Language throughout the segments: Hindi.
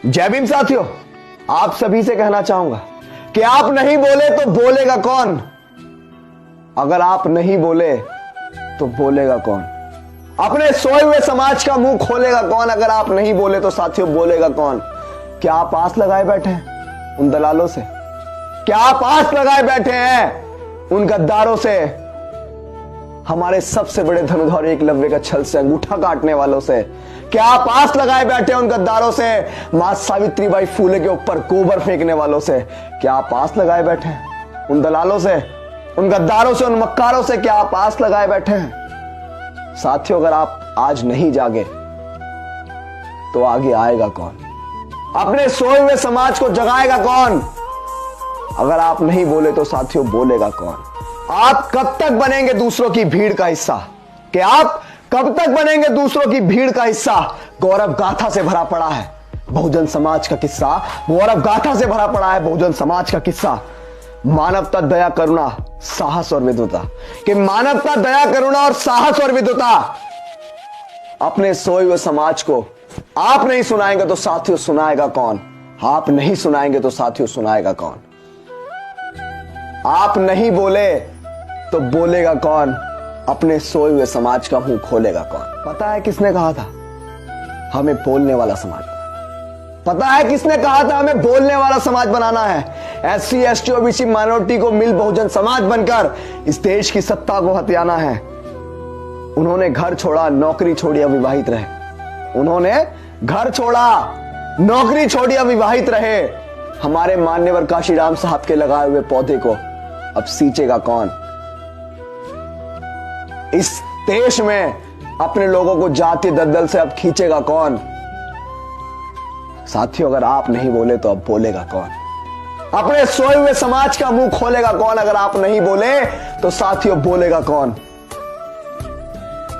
जय भीम साथियों, आप सभी से कहना चाहूंगा कि आप नहीं बोले तो बोलेगा कौन। अगर आप नहीं बोले तो बोलेगा कौन। अपने सोए हुए समाज का मुंह खोलेगा कौन। अगर आप नहीं बोले तो साथियों बोलेगा कौन। क्या आप आस लगाए बैठे हैं उन दलालों से? क्या आप आस लगाए बैठे हैं उन गद्दारों से? हमारे सबसे बड़े धनुधर एकलव्य का छल से अंगूठा काटने वालों से? क्या आप आस लगाए बैठे हैं उन गद्दारों से? मां सावित्रीबाई फूले के ऊपर गोबर फेंकने वालों से? क्या आप आस लगाए बैठे हैं उन दलालों से, उन गद्दारों से, उन मक्कारों से? क्या आप आस लगाए बैठे हैं? साथियों, अगर आप आज नहीं जागे तो आगे आएगा कौन? अपने सोए हुए समाज को जगाएगा कौन? अगर आप नहीं बोले तो साथियों बोलेगा कौन? आप कब तक बनेंगे दूसरों की भीड़ का हिस्सा? कि आप कब तक बनेंगे दूसरों की भीड़ का हिस्सा? गौरव गाथा से भरा पड़ा है बहुजन समाज का किस्सा। गौरव गाथा से भरा पड़ा है बहुजन समाज का किस्सा। मानवता, दया, करुणा, साहस और विद्वता। कि मानवता, दया, करुणा और साहस और विद्वता अपने सोए हुए समाज को आप नहीं सुनाएंगे तो साथियों सुनाएगा कौन? आप नहीं सुनाएंगे तो साथियों सुनाएगा कौन? आप नहीं बोले तो बोलेगा कौन? अपने सोए हुए समाज का मुंह खोलेगा कौन? पता है किसने कहा था हमें बोलने वाला समाज? पता है किसने कहा था हमें बोलने वाला समाज बनाना है? एससी, एसटी, ओबीसी, माइनॉरिटी को मिल बहुजन समाज बनकर इस देश की सत्ता को हथियाना है। उन्होंने घर छोड़ा, नौकरी छोड़ी, अविवाहित रहे। उन्होंने घर छोड़ा, नौकरी छोड़ी, अविवाहित रहे। हमारे मान्यवर काशीराम साहब के लगाए हुए पौधे को अब सींचेगा कौन? इस देश में अपने लोगों को जाति दलदल से अब खींचेगा कौन? साथियों, अगर आप नहीं बोले तो अब बोलेगा कौन? अपने सोए हुए समाज का मुंह खोलेगा कौन? अगर आप नहीं बोले तो साथियों बोलेगा कौन?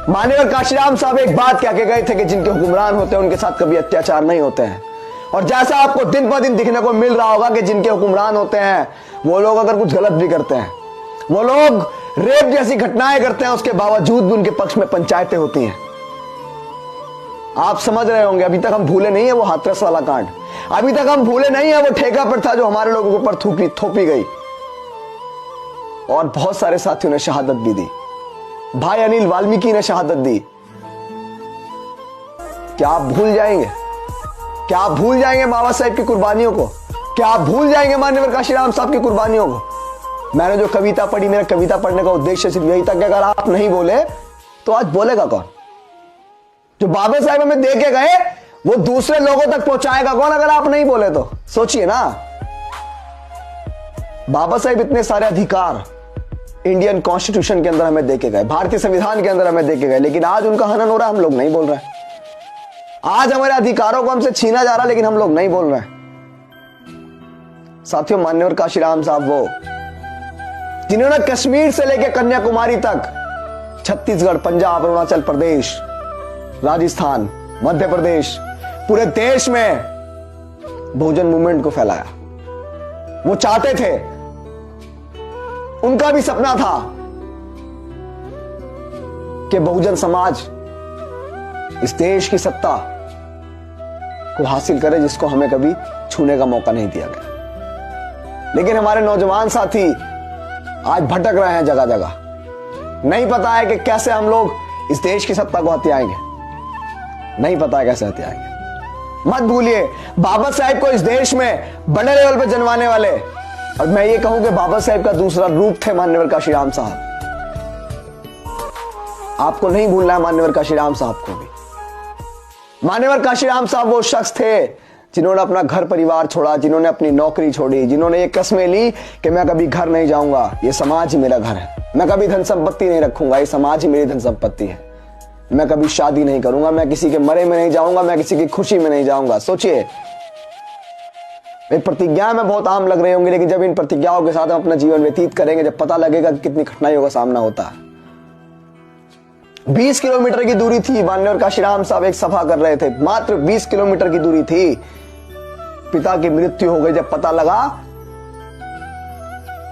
मान्यवर काशीराम साहब एक बात कह के गए थे कि जिनके हुक्मरान होते हैं उनके साथ कभी अत्याचार नहीं होते हैं। और जैसा आपको दिन ब दिन दिखने को मिल रहा होगा कि जिनके हुक्मरान होते हैं वो लोग अगर कुछ गलत भी करते हैं, वो लोग रेप जैसी घटनाएं करते हैं, उसके बावजूद भी उनके पक्ष में पंचायतें होती हैं। आप समझ रहे होंगे, अभी तक हम भूले नहीं है वो हाथरस वाला कांड। अभी तक हम भूले नहीं है वो ठेका पर था जो हमारे लोगों के ऊपर थोपी गई। और बहुत सारे साथियों ने शहादत भी दी। भाई अनिल वाल्मीकि ने शहादत दी। क्या आप भूल जाएंगे? क्या आप भूल जाएंगे बाबा साहेब की कुर्बानियों को? क्या आप भूल जाएंगे मान्यवर काशीराम साहब की कुर्बानियों को? मैंने जो कविता पढ़ी, मेरा कविता पढ़ने का उद्देश्य सिर्फ यही था कि अगर आप नहीं बोले तो आज बोलेगा कौन? जो बाबा साहेब हमें दे के गए वो दूसरे लोगों तक पहुंचाएगा कौन अगर आप नहीं बोले तो? सोचिए ना, बाबा साहेब इतने सारे अधिकार इंडियन कॉन्स्टिट्यूशन के अंदर हमें देके गए, भारतीय संविधान के अंदर हमें देके गए, लेकिन आज उनका हनन हो रहा है, हम लोग नहीं बोल रहे। आज हमारे अधिकारों को हमसे छीना जा रहा है लेकिन हम लोग नहीं बोल रहे। साथियों, मान्यवर काशीराम साहब वो जिन्होंने कश्मीर से लेकर कन्याकुमारी तक, छत्तीसगढ़, पंजाब, अरुणाचल प्रदेश, राजस्थान, मध्य प्रदेश, पूरे देश में बहुजन मूवमेंट को फैलाया। वो चाहते थे, उनका भी सपना था कि बहुजन समाज इस देश की सत्ता को हासिल करे जिसको हमें कभी छूने का मौका नहीं दिया गया। लेकिन हमारे नौजवान साथी आज भटक रहे हैं जगह जगह। नहीं पता है कि कैसे हम लोग इस देश की सत्ता को हथियाएंगे। नहीं पता है कैसे हथियाएंगे। मत भूलिए, बाबा साहेब को इस देश में बड़े लेवल पर जनवाने वाले, और मैं ये कहूं कि बाबा साहेब का दूसरा रूप थे मान्यवर काशीराम साहब। आपको नहीं भूलना है मान्यवर काशीराम साहब को भी। मान्यवर काशीराम साहब वो शख्स थे जिन्होंने अपना घर परिवार छोड़ा, जिन्होंने अपनी नौकरी छोड़ी, जिन्होंने ये कस्में ली कि मैं कभी घर नहीं जाऊंगा, ये समाज ही मेरा घर है, मैं कभी धन संपत्ति नहीं रखूंगा, ये समाज ही मेरी धन संपत्ति है, मैं कभी शादी नहीं करूंगा, मैं किसी के मरे में नहीं जाऊंगा, मैं किसी की खुशी में नहीं जाऊंगा। सोचिए, ये प्रतिज्ञाएं में बहुत आम लग रही होंगी, लेकिन जब इन प्रतिज्ञाओं के साथ हम अपना जीवन व्यतीत करेंगे, जब पता लगेगा कि कितनी कठिनाइयों का सामना होता है। 20 किलोमीटर की दूरी थी, मान्यवर काशीराम साहब एक सभा कर रहे थे, मात्र 20 किलोमीटर की दूरी थी। पिता की मृत्यु हो गई। जब पता लगा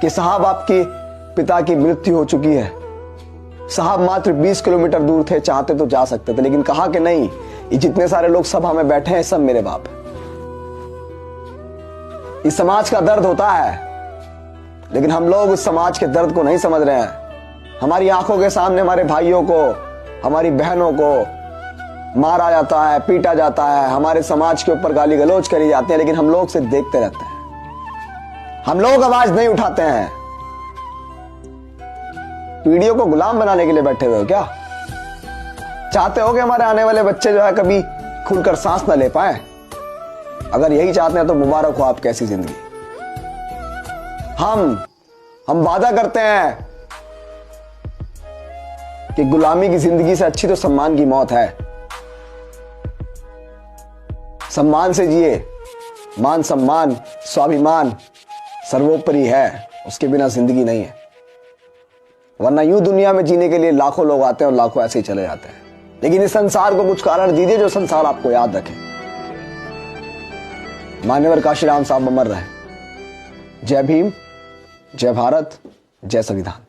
कि साहब आपके पिता की मृत्यु हो चुकी है, साहब मात्र 20 किलोमीटर दूर थे, चाहते तो जा सकते थे, लेकिन कहा कि नहीं, ये जितने सारे लोग सभा में बैठे हैं सब मेरे बाप है, इस समाज का दर्द होता है, लेकिन हम लोग उस समाज के दर्द को नहीं समझ रहे हैं। हमारी आंखों के सामने हमारे भाइयों को, हमारी बहनों को मारा जाता है, पीटा जाता है, हमारे समाज के ऊपर गाली गलौज करी जाती है, लेकिन हम लोग सिर्फ देखते रहते हैं। हम लोग आवाज नहीं उठाते हैं। पीढ़ियों को गुलाम बनाने के लिए बैठे हुए हो क्या? चाहते हो कि हमारे आने वाले बच्चे जो है कभी खुलकर सांस ना ले पाए? अगर यही चाहते हैं तो मुबारक हो आपकी ऐसी जिंदगी। हम वादा करते हैं कि गुलामी की जिंदगी से अच्छी तो सम्मान की मौत है। सम्मान से जिए, मान सम्मान स्वाभिमान सर्वोपरि है, उसके बिना जिंदगी नहीं है। वरना यूं दुनिया में जीने के लिए लाखों लोग आते हैं और लाखों ऐसे ही चले जाते हैं। लेकिन इस संसार को कुछ कारण दीजिए जो संसार आपको याद रखे। मान्यवर काशीराम साहब अमर रहे। जय भीम, जय भारत, जय संविधान।